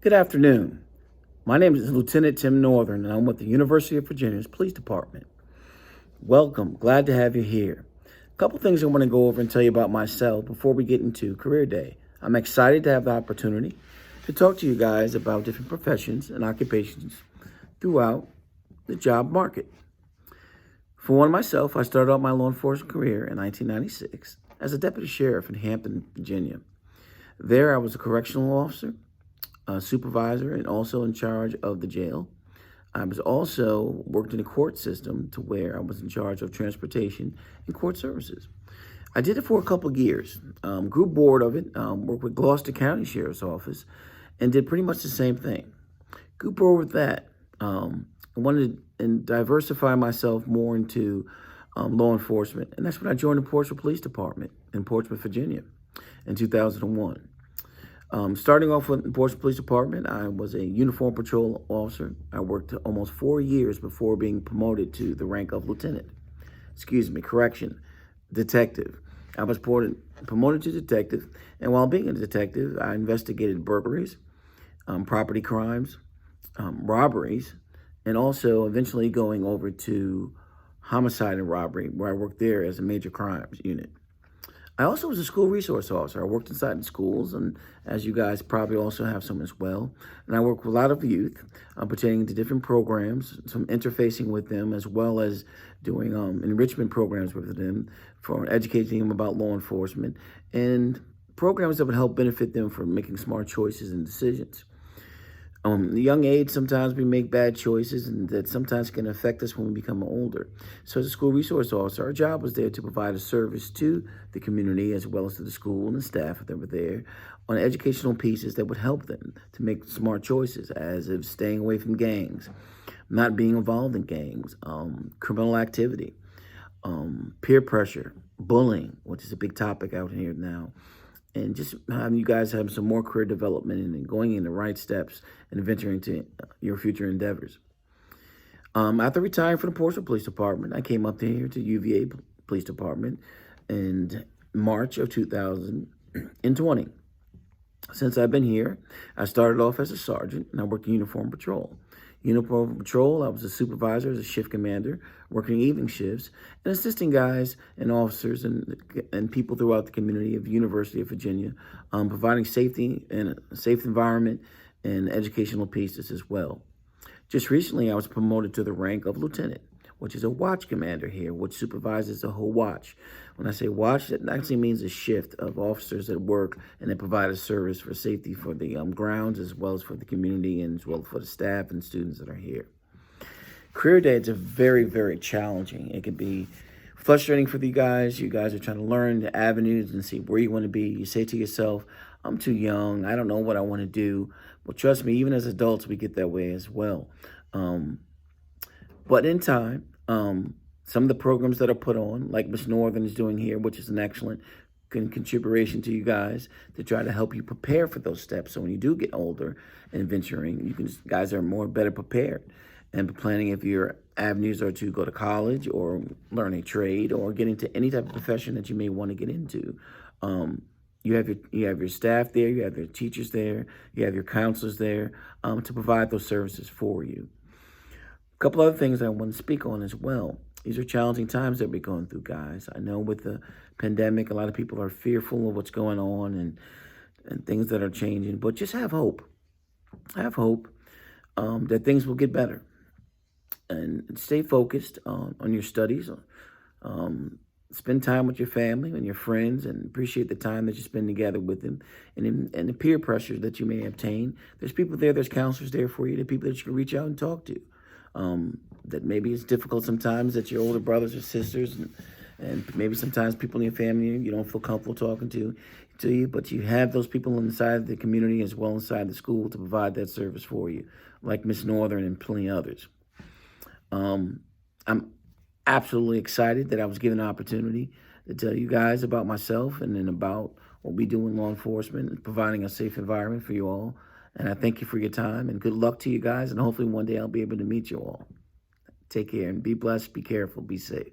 Good afternoon. My name is Lieutenant T.Northern, and I'm with the University of Virginia's Police Department. Welcome. Glad to have you here. A couple things I want to go over and tell you about myself before we get into Career Day. I'm excited to have the opportunity to talk to you guys about different professions and occupations throughout the job market. For one, myself, I started out my law enforcement career in 1996 as a deputy sheriff in Hampton, Virginia. There, I was a correctional officer, supervisor, and also in charge of the jail. I was also worked in the court system to where I was in charge of transportation and court services. I did it for a couple of years, grew bored of it, worked with Gloucester County Sheriff's Office, and did pretty much the same thing. Grew bored with that. I wanted to diversify myself more into law enforcement, and that's when I joined the Portsmouth Police Department in Portsmouth, Virginia in 2001. Starting off with the Portsmouth Police Department, I was a uniform patrol officer. I worked almost 4 years before being promoted to the rank of detective. I was promoted to detective, and while being a detective, I investigated burglaries, property crimes, robberies, and also eventually going over to homicide and robbery, where I worked there as a major crimes unit. I also was a school resource officer. I worked inside the schools, and as you guys probably also have some as well. And I work with a lot of youth pertaining to different programs, some interfacing with them, as well as doing enrichment programs with them for educating them about law enforcement and programs that would help benefit them for making smart choices and decisions. At a young age, sometimes we make bad choices, and that sometimes can affect us when we become older. So as a school resource officer, our job was there to provide a service to the community as well as to the school and the staff that were there on educational pieces that would help them to make smart choices, as if staying away from gangs, not being involved in gangs, criminal activity, peer pressure, bullying, which is a big topic out here now, and just having you guys have some more career development and going in the right steps and venturing to your future endeavors. After retiring from the Portsmouth Police Department, I came up here to UVA Police Department in March of 2020. Since I've been here, I started off as a sergeant, and I worked in uniform patrol. Uniform patrol, I was a supervisor as a shift commander, working evening shifts, and assisting guys and officers and people throughout the community of the University of Virginia, providing safety and a safe environment and educational pieces as well. Just recently, I was promoted to the rank of lieutenant, which is a watch commander here, which supervises the whole watch. When I say watch, that actually means a shift of officers that work and that provide a service for safety for the grounds, as well as for the community, and as well for the staff and students that are here. Career Day is a very, very challenging. It can be frustrating for you guys. You guys are trying to learn the avenues and see where you want to be. You say to yourself, I'm too young. I don't know what I want to do. Well, trust me, even as adults, we get that way as well. But in time, some of the programs that are put on, like T.Northern is doing here, which is an excellent contribution to you guys to try to help you prepare for those steps. So when you do get older and venturing, guys are better prepared and planning if your avenues are to go to college or learn a trade or get into any type of profession that you may want to get into. You have your staff there, you have your teachers there, you have your counselors there to provide those services for you. A couple other things I want to speak on as well. These are challenging times that we're going through, guys. I know with the pandemic, a lot of people are fearful of what's going on and things that are changing, but just have hope. Have hope that things will get better. And stay focused on your studies. Spend time with your family and your friends and appreciate the time that you spend together with them and the peer pressure that you may obtain. There's people there, there's counselors there for you, the people that you can reach out and talk to. That maybe it's difficult sometimes that your older brothers or sisters and maybe sometimes people in your family you don't feel comfortable talking to you, but you have those people inside the community as well inside the school to provide that service for you, like T.Northern and plenty others. I'm absolutely excited that I was given an opportunity to tell you guys about myself and then about what we do in law enforcement and providing a safe environment for you all. And I thank you for your time and good luck to you guys. And hopefully one day I'll be able to meet you all. Take care and be blessed, be careful, be safe.